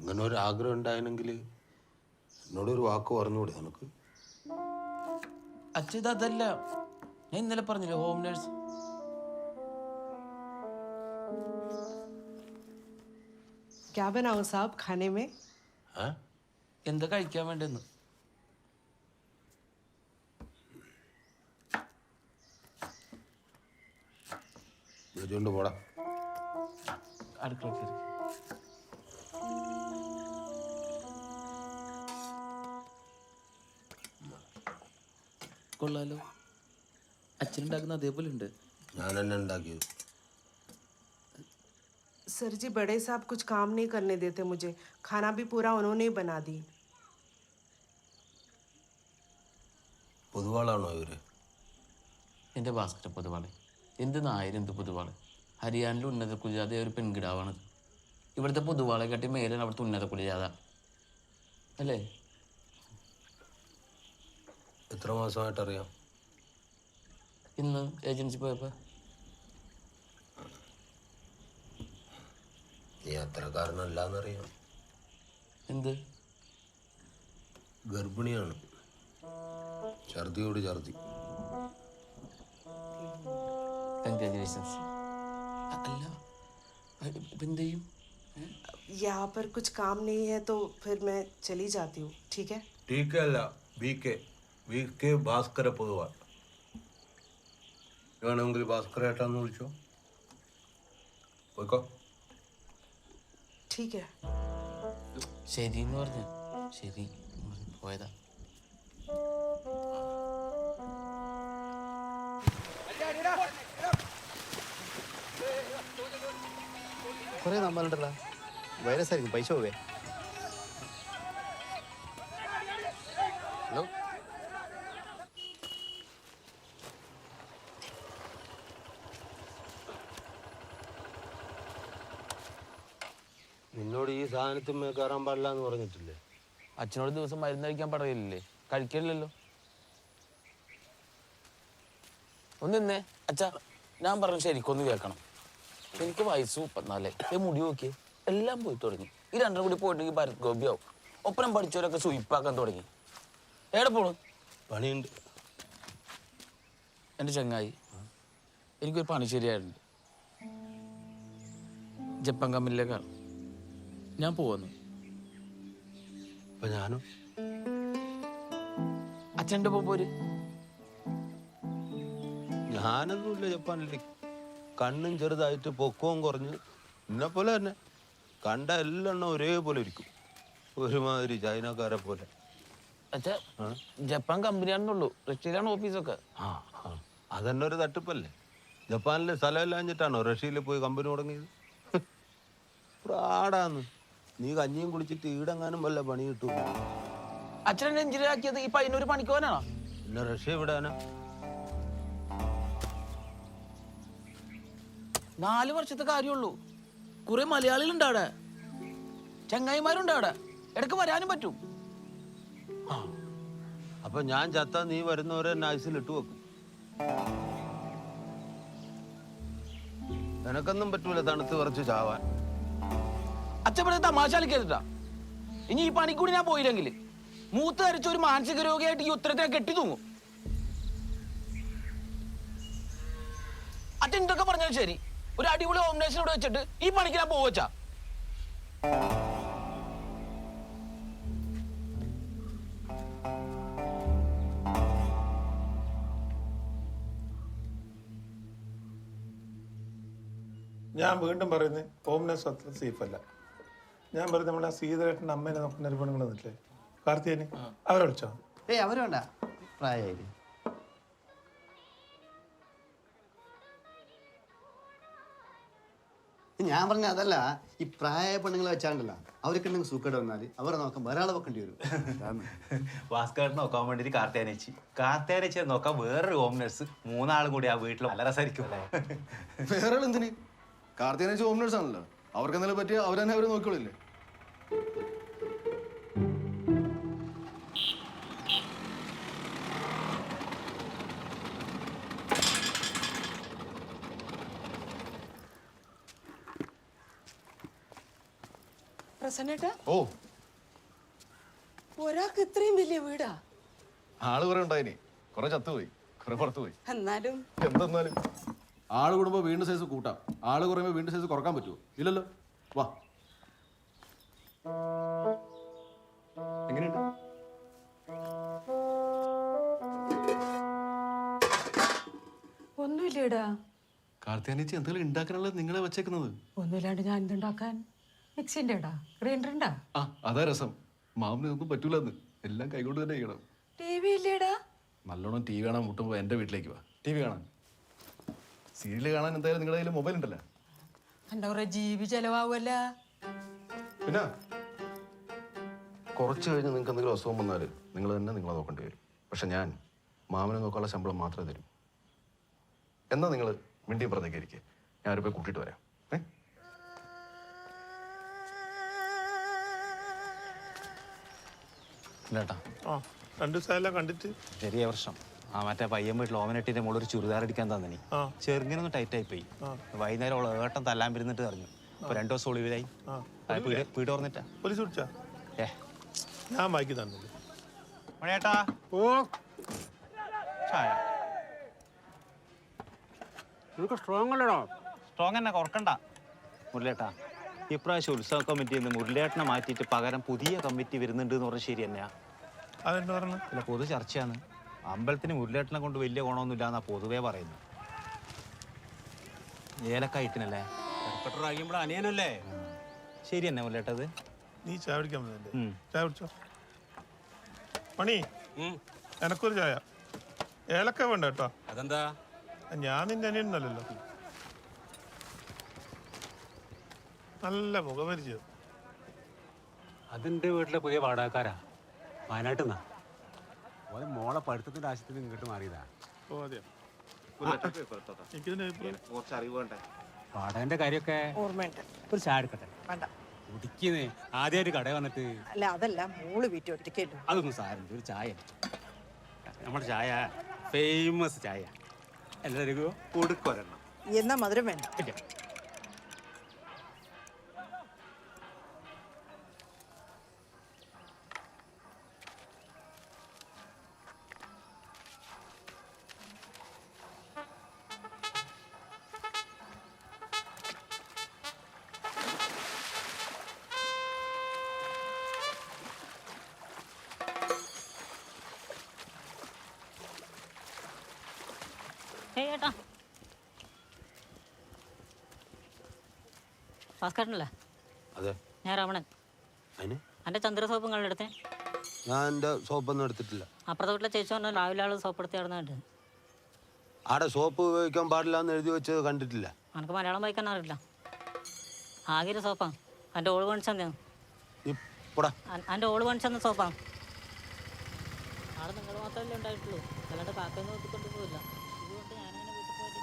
അങ്ങനെ ഒരു ആഗ്രഹം ഉണ്ടായിരുന്നെങ്കിൽ എന്നോടൊരു വാക്ക് പറഞ്ഞുകൂടെ നിനക്ക്? അച്ഛൻ ഇത് അതല്ല, ഞാൻ ഇന്നലെ പറഞ്ഞില്ലേ ഹോം നേഴ്സ്. क्या बनाऊं साहब खाने में? എന്താ കഴിക്കാൻ വേണ്ടെന്ന്? വിളിച്ചോണ്ട് പോടാ. അടുക്കള കയറി. കൊള്ളാലോ, അച്ഛനുണ്ടാക്കുന്ന അതേപോലെ ഉണ്ട്. ഞാൻ തന്നെ ഉണ്ടാക്കിയത്. सर जी बड़े साहब कुछ काम नहीं करने देते मुझे, खाना भी पूरा उन्होंने ही बना दी. പൊതുവാളാണോ ഇവര്? എൻ്റെ ഭാസ്കര പൊതുവാള് എന്ത് നായരും എന്ത് പൊതുവാള്. ഹരിയാനയിലെ ഉന്നത കുലജാത ഒരു പെൺകിടാവാണത്. ഇവിടുത്തെ പൊതുവാളെ കാട്ടി മേലാണ് അവിടുത്തെ ഉന്നത കുലജാത അല്ലേ? എത്ര മാസമായിട്ടറിയാം? ഇന്ന് ഏജൻസി പോയപ്പോ. നീ അത്രക്കാരനല്ലാന്നറിയാം. എന്ത്? ഗർഭിണിയാണ്. ഛർദിയോട് ഛർദി. കൺഗ്രാജുലേഷൻസ്. അല്ല ഇപ്പം എന്ത് ചെയ്യും? यहाँ पर कुछ काम नहीं है तो फिर मैं चली जाती हूँ, ठीक है? ठीक है अല്ല VK ഭാസ്കര പൊതുവാൾ. വേണമെങ്കിൽ ഭാസ്കര ഏട്ടാന്ന് വിളിച്ചോ. പോയിക്കോ. ठीक है. ശരി എന്ന് പറഞ്ഞു. ശരി പോയതാ. കുറേ നമ്മളുണ്ടല്ലോ, വൈറസ് ആയിരിക്കും, പൈസ പോവേ. ഹലോ, നിന്നോട് ഈ സാധനത്തിന്മേൽ കയറാൻ പാടില്ല എന്ന് പറഞ്ഞിട്ടില്ലേ? അച്ഛനോട് ദിവസം മരുന്ന് കഴിക്കാൻ പറയില്ലേ? കഴിക്കില്ലല്ലോ. ഒന്ന് നിന്നേ അച്ഛാ, ഞാൻ പറഞ്ഞു ശരിക്കൊന്ന് കേൾക്കണം. എനിക്ക് വയസ്സ് 34. മുടി നോക്കിയേ, എല്ലാം പോയി തുടങ്ങി. ഈ രണ്ടും കൂടി പോയിട്ടെങ്കിൽ ഭരത് ഗോപിയാവും. ഒപ്പനം പഠിച്ചവരൊക്കെ സുയിപ്പാക്കാൻ തുടങ്ങി. എവിടെ പോണു? പണിയുണ്ട്. എൻ്റെ ചങ്ങായി, എനിക്കൊരു പണി ശരിയായിട്ടുണ്ട്. ജപ്പാൻ കമ്പനിയിലേക്കാണ് ഞാൻ പോകുന്നു. അപ്പൊ ഞാനും അച്ഛൻ്റെ പോര്. ഞാനൊന്നുമില്ല ജപ്പാനിലേക്ക്. കണ്ണും ചെറുതായിട്ട് പൊക്കവും കുറഞ്ഞ് എന്നെ പോലെ തന്നെ. കണ്ട എല്ലാം ഒരേപോലെ ഇരിക്കും, ഒരുമാതിരി ചൈനക്കാരെ പോലെ. അച്ഛാ, ജപ്പാൻ കമ്പനിയാണെന്നുള്ളൂ, റഷ്യയിലാണ് ഓഫീസൊക്കെ. അതന്നെ ഒരു തട്ടിപ്പല്ലേ? ജപ്പാനിലെ സ്ഥലമില്ലാഞ്ഞിട്ടാണോ റഷ്യയിൽ പോയി കമ്പനി തുടങ്ങിയത്? പ്രാടാന്ന്. നീ കഞ്ഞിയും കുടിച്ചിട്ട് ഈടെങ്ങാനും വല്ല പണി കിട്ടും. അച്ഛനെ എഞ്ചിനീയർ ആക്കിയത് ഈ പയ്യനൊരു പണിക്ക് പോകാനാണോ? പിന്നെ റഷ്യ വിടാനാ? 4 വർഷത്തെ കാര്യമുള്ളൂ. കുറെ മലയാളികളുണ്ട് അവിടെ, ചങ്ങായിമാരുണ്ട് അവിടെ, ഇടയ്ക്ക് വരാനും പറ്റും. അപ്പൊ ഞാൻ ചത്ത നീ വരുന്നവരെ നൈസിൽ ഇട്ട് വെക്കും. എനക്കൊന്നും പറ്റൂല തണുത്ത് കുറച്ച് ചാവാൻ. അച്ഛൻ പറഞ്ഞ തമാശ കളിക്കരുതാ. ഇനി ഈ പണിക്കൂടി ഞാൻ പോയില്ലെങ്കിൽ മൂത്ത് ധരിച്ച ഒരു മാനസിക രോഗിയായിട്ട് ഈ ഉത്തരത്തിനെ കെട്ടി തൂങ്ങും. അച്ഛൻ എന്തൊക്കെ പറഞ്ഞാലും ശരി, ഒരു അടിപൊളി ഓംനേഷനോട് വെച്ചിട്ട് ഈ പണിക്ക് ഞാൻ പോവച്ചാ. ഞാൻ വീണ്ടും പറയുന്നത് ഹോംനെസ് അത്ര സേഫ് അല്ല. ഞാൻ പറയുന്നത് നമ്മുടെ സീതേട്ടൻ്റെ അമ്മേനെ നോക്കുന്ന ഒരു പെണ്ണുങ്ങൾ നിന്നില്ലേ, കാർത്തികേയന്, അവരെ വിളിച്ചോ? ഏയ് അവർ വേണ്ട, പ്രായമായില്ലേ. ഞാൻ പറഞ്ഞ അതല്ല, ഈ പ്രായ പെണ്ണുങ്ങളെ വെച്ചാണ്ടല്ല, അവർക്ക് ഉണ്ടെങ്കിൽ സൂക്കേട് വന്നാൽ അവരെ നോക്കാൻ വേറെ ആളെ വെക്കേണ്ടി വരും. ഭാസ്കരൻ നോക്കാൻ വേണ്ടിട്ട് കാർത്തേനേച്ചി നോക്കാൻ വേറൊരു ഹോം നഴ്സ്, 3 ആളും കൂടി ആ വീട്ടിൽ നല്ല രസമായിരിക്കും. വേറെ ആൾ എന്തിന്? കാർത്തികേയൻ ഹോം നഴ്സ് ആണല്ലോ, അവർക്ക് എന്തെങ്കിലും പറ്റിയ അവർ തന്നെ അവരെ നോക്കിക്കോളില്ലേ. പ്രസന്നേട്ടാ ഓ ഒരാൾക്ക് ഇത്രയും വലിയ വീടാ? ആള് കുറെ ഉണ്ടായിനി, കുറെ ചത്തുപോയി, കുറെ പുറത്തു പോയി. എന്നാലും എന്തെന്നാലും ആള് കൂടുമ്പോ വീണ്ടും സൈസ് കൂട്ടാം, ആള് കുറയുമ്പോ വീണ്ടും സൈസ് കുറക്കാൻ പറ്റുമോ? ഇല്ലല്ലോ. വാ, എങ്ങനെയുണ്ട്? ഒന്നുമില്ലേടാ. കാർത്തിയാനിച്ച് എന്തെങ്കിലും ഉണ്ടാക്കാനുള്ളത് നിങ്ങളെ വെച്ചേക്കുന്നത്? ഒന്നുമില്ലാണ്ട് ഞാൻ എന്തുണ്ടാക്കാൻ? മിക്സിന്റെ ഇടാ, ഗ്രൈൻഡർ ഉണ്ടാ? ആ അതാ രസം. മാമിന് ഒന്നും പറ്റൂലെന്ന്, എല്ലാം കൈകൊണ്ട് തന്നെ ചെയ്യണം. ടി വി ഇല്ലേടാ? നല്ലോണം ടി വി കാണാൻ മുട്ടുമ്പോ എന്റെ വീട്ടിലേക്ക് വാ, ടി വി കാണാൻ. സീരിയല് കാണാൻ എന്തായാലും നിങ്ങളുടെ കയ്യിൽ മൊബൈൽ ഉണ്ടല്ലോ. എന്താ പറയാ, ജീവി ചെലവാകുമല്ല. പിന്നെ കുറച്ച് കഴിഞ്ഞ് നിങ്ങൾക്ക് എന്തെങ്കിലും അസുഖം വന്നാൽ നിങ്ങൾ തന്നെ നിങ്ങളെ നോക്കേണ്ടി വരും. പക്ഷെ ഞാൻ മാമനെ നോക്കാനുള്ള ശമ്പളം മാത്രമേ തരൂ. എന്നാ നിങ്ങൾ മിണ്ടിയും പറഞ്ഞേക്ക് ഇരിക്കുക, ഞാൻ അവരെ പോയി കൂട്ടിയിട്ട് വരാം. ഇല്ലേട്ടാ, ആ 2 ദിവസമായല്ലോ കണ്ടിട്ട്. ചെറിയ പ്രശ്നം. ആ മറ്റേ പയ്യൻ വീട്ടിൽ ഓമനട്ടിന്റെ മോളൊരു ചുരിദാർ അടിക്കാൻ തന്നെ ആ. ചെറുങ്ങനൊന്ന് ടൈറ്റായി പോയി. വൈകുന്നേരം അവള് ഏട്ടൻ തല്ലാൻ വരുന്നിട്ട് അറിഞ്ഞു. ഇപ്പൊ 2 ദിവസം ഒളിവിലായി. വീട് ഓർന്നിട്ടാ പോലീസ് വിളിച്ചാ? ഏ ഞാൻ ബാക്കി തന്നില്ല. മണിയേട്ടാ, ഓ ചായ സ്ട്രോങ് അല്ലടോ. സ്ട്രോങ് തന്നെ, കുറക്കണ്ട. മുരളിയേട്ടാ, ഇപ്രാവശ്യം ഉത്സവ കമ്മിറ്റിയിൽ നിന്ന് മുരളിയേട്ടനെ മാറ്റിയിട്ട് പകരം പുതിയ കമ്മിറ്റി വരുന്നുണ്ട് എന്ന് പറഞ്ഞാൽ ശരി തന്നെയാ? അതെന്താ പറഞ്ഞു? അല്ല, പൊതു ചർച്ചയാണ്. അമ്പലത്തിന് മുരളിയേട്ടനെ കൊണ്ട് വലിയ ഗുണമൊന്നുമില്ല എന്നാ പൊതുവേ പറയുന്നത്. ഏലക്കായിട്ടിനല്ലേ കഴിയുമ്പോൾ അനിയനല്ലേ? ശരി തന്നെ മുരളിയേട്ടത്. നീ ചായ പിടിക്കാൻ വന്നതല്ലേ? ചായ പിടിച്ചോ. മണി, എനക്കൊരു ചായ. ഏലക്ക വേണ്ട കേട്ടോ. അതെന്താ? ഞാൻ നിന്റെ അനിയനല്ലോ. നല്ല മുഖപരിചയം. അതിന്റെ വീട്ടിലെ പുതിയ വാടകക്കാരാ, വയനാട്ടിൽ നിന്നാ. ഓരോ മോളെ പഠിത്തത്തിന്റെ ആവശ്യത്തിന് ഇങ്ങോട്ട് മാറിയതാ. ഓ അതെയോ? എനിക്കിതിന്റെ അഭിപ്രായം. വാടകന്റെ കാര്യമൊക്കെ ഓർമ്മയുണ്ട്. ഒരു ചായ എടുക്കട്ടെ? വേണ്ട. കുടിക്കുന്നേ ആദ്യമായിട്ട് കട വന്നിട്ട്. അല്ല, അതല്ല, മോള് വീട്ടിൽ ഒറ്റയ്ക്കല്ലോ. അതൊന്നും സാരമില്ല, ഒരു ചായ. നമ്മുടെ ചായ ഫേമസ് ചായ. എല്ലാവർക്കും കൊടുക്കൊരെണ്ണം. എന്നാ മധുരം വേണ്ട. ഇല്ല. ഏട്ടാ, ഭാസ്കരനല്ലേ? അതെ. ഞാൻ രമണൻ. അതിന് എൻ്റെ ചന്ദ്ര സോപ്പ് നിങ്ങളുടെ അടുത്ത്? ഞാൻ എൻ്റെ സോപ്പൊന്നും എടുത്തിട്ടില്ല. അപ്പുറത്തെ വീട്ടിലെ ചേച്ചി പറഞ്ഞാൽ രാവിലെ ആൾ സോപ്പ് എടുത്ത് കിടന്നുണ്ട്. ആടെ സോപ്പ് ഉപയോഗിക്കാൻ പാടില്ല എന്ന് എഴുതി വെച്ചത് കണ്ടിട്ടില്ല. എനിക്ക് മലയാളം വായിക്കാൻ അറിയില്ല. ആകെ ഒരു സോപ്പാണ്. എൻ്റെ ഓള് പണിച്ചെന്ന്. എൻ്റെ ഓള് പണിച്ചെന്ന സോപ്പാണ്. ആടെ നിങ്ങൾ മാത്രമല്ലേ ഉണ്ടായിട്ടുള്ളൂ, അല്ലാണ്ട് കാക്കയൊന്നും നോക്കിക്കൊണ്ട് പോയില്ല. ഇതുകൊണ്ട് ഞാനങ്ങനെ വീട്ടിൽ പോയിട്ട്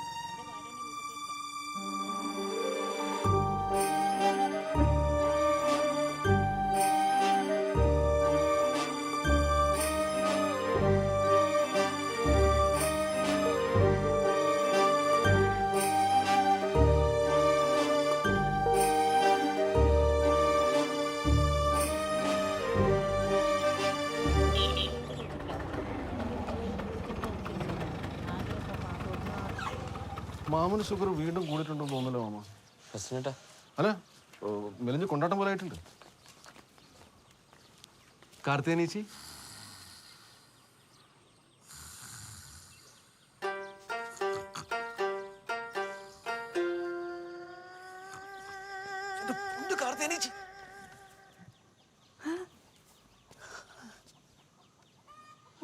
എൻ്റെ ഭാര്യ മാമന് ഷുഗർ വീണ്ടും കൂടിയിട്ടുണ്ടെന്ന് തോന്നല്ലോ മാമ. പ്രശ്നട്ടാ. അല്ല, മെലിഞ്ഞ് കൊണ്ടാട്ടം പോലെ ആയിട്ടുണ്ട്. കാർത്തിയാനീച്ചി,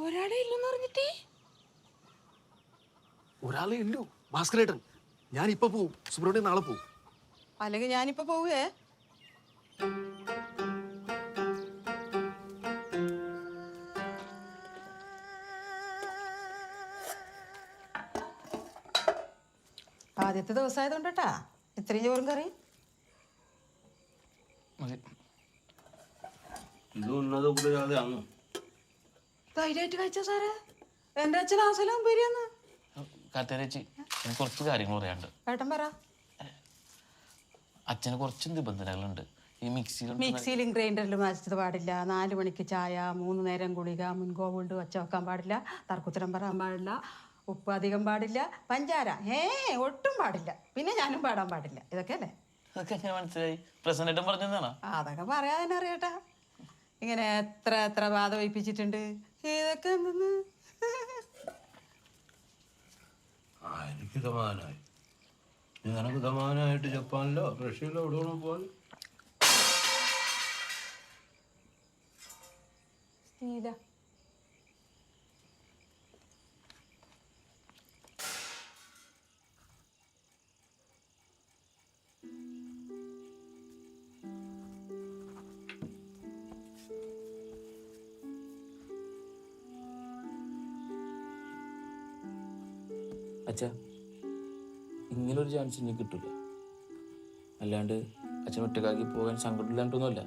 ഒരാളെ ഇല്ലെന്ന് പറഞ്ഞിട്ടേ? ഒരാളെ ഇല്ലോ, ഭാസ്കരേട്ടൻ. ഞാൻ ഇപ്പൊ പോവും, സുബ്രഹ്മണ്യൻ നാളെ പോവും. അല്ലെങ്കിൽ ഞാനിപ്പോ പോവേ. ആദ്യത്തെ ദിവസമായതുകൊണ്ടാ ഇത്രയും ചോറും കറി. ധൈര്യമായിട്ട് കഴിച്ചോ സാറേ. എന്റെ അച്ഛൻ ആസലാം പേരിയാന്ന്. കാത്തേച്ചി, എനിക്ക് കുറച്ച് കാര്യങ്ങൾ പറയാനുണ്ട്. ഏട്ടൻ പറ. അച്ഛന് കുറച്ച് നിബന്ധനകളുണ്ട്. ഈ മിക്സിയിൽ മിക്സിയിലും ഗ്രൈൻഡറിലും അരച്ചത് പാടില്ല. 4 മണിക്ക് ചായ, 3 നേരം ഗുളിക, മുൻകോവുണ്ട് ഒച്ച വെക്കാൻ പാടില്ല, തർക്കുത്തരം പറയാൻ പാടില്ല, ഉപ്പ് അധികം പാടില്ല, പഞ്ചാര ഒട്ടും പാടില്ല, പിന്നെ ഞാനും പാടാൻ പാടില്ല. ഇതൊക്കെ അല്ലേ? അതൊക്കെ ഞാൻ മനസ്സിലായി. പ്രസന്റേറ്റം പറഞ്ഞതാണോ? അതൊക്കെ പറയാൻ അറിയട്ടാ. ഇങ്ങനെ എത്ര ബാധ വയ്പ്പിച്ചിട്ടുണ്ട്. ഇതൊക്കെ എന്തെന്ന് എനിക്ക് സമാധാനമായി. നിനക്ക് സമാധാനമായിട്ട് ജപ്പാനിലോ റഷ്യയിലോ എവിടെ വേണം പോകാൻ. സ്റ്റീല അച്ഛാ, ഇങ്ങനൊരു ചാൻസ് ഇനി കിട്ടൂല. അല്ലാണ്ട് അച്ഛൻ ഒറ്റക്കാക്കി പോകാൻ സങ്കടമില്ലാണ്ടൊന്നുമല്ല.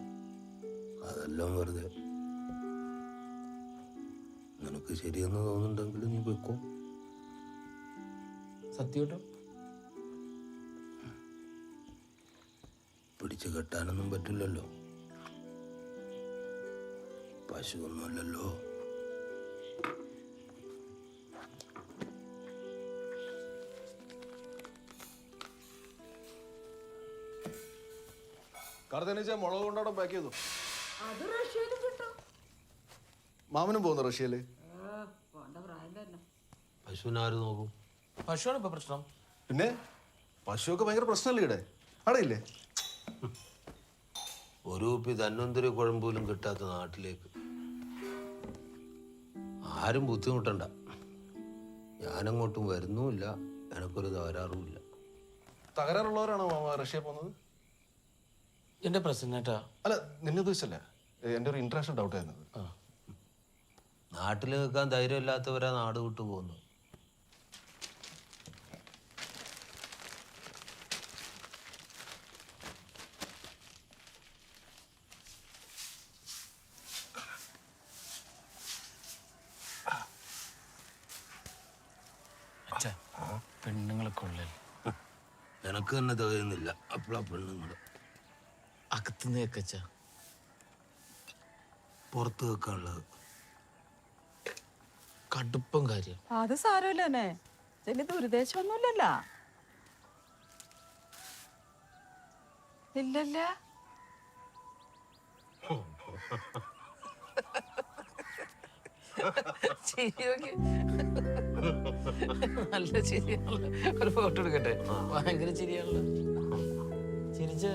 അതെല്ലാം വെറുതെ. നിനക്ക് ശരിയെന്ന് തോന്നുന്നുണ്ടെങ്കിൽ നീ വെക്കോ. സത്യം കേട്ടോ? പിടിച്ചു കെട്ടാനൊന്നും പറ്റില്ലല്ലോ. പശുവൊന്നുമല്ലല്ലോ. മുളക് കൊണ്ടോടെ പാക്ക് ചെയ്തു. അത് റഷ്യയിലും കിട്ടും. മാമനും പോകുന്നു റഷ്യയില്. പശുവിനെ ആര് നോക്കും? പശുവാണ് ഇപ്പൊ പ്രശ്നം. പിന്നെ പശുവൊക്കെ ഭയങ്കര പ്രശ്നമല്ലേ ഇവിടെ? അവിടെ ഇല്ലേ? ഒരു കുപ്പി ധന്വന്തരി കുഴമ്പോലും കിട്ടാത്ത നാട്ടിലേക്ക് ആരും ബുദ്ധിമുട്ടണ്ട. ഞാനങ്ങോട്ടും വരുന്നുമില്ല, എനക്കൊരു തകരാറുമില്ല. തകരാറുള്ളവരാണോ മാമ റഷ്യ പോകുന്നത്? എന്റെ പ്രസന്നേട്ടാ. അല്ല, നിന്നെ ഉദ്ദേശിച്ചല്ല, എൻ്റെ ഒരു ഇൻട്രസ്റ്റ് ഡൗട്ട് ആയിരുന്നത്. നാട്ടിൽ നിൽക്കാൻ ധൈര്യമില്ലാത്തവരാ നാട് വിട്ടു പോകുന്നു. അച്ഛാ, പെണ്ണുങ്ങളെ കൊള്ളൽ എനക്ക് തന്നെ തികയുന്നില്ല. അപ്പോഴാ പെണ്ണുങ്ങള് അകത്തുനിന്ന് കേക്കച്ച. പുറത്ത് വെക്കാനുള്ളത് കടുപ്പം കാര്യം. അത് സാരമില്ല തന്നെ. ചെറിയ ദുരുദ്ദേശമൊന്നുമില്ലല്ലോ. ഇല്ലല്ല. നല്ല ചിരിയാണല്ലോ. ഒരു ഫോട്ടോ എടുക്കട്ടെ? ഭയങ്കര ചിരിയാണല്ലോ. ചിരിച്ച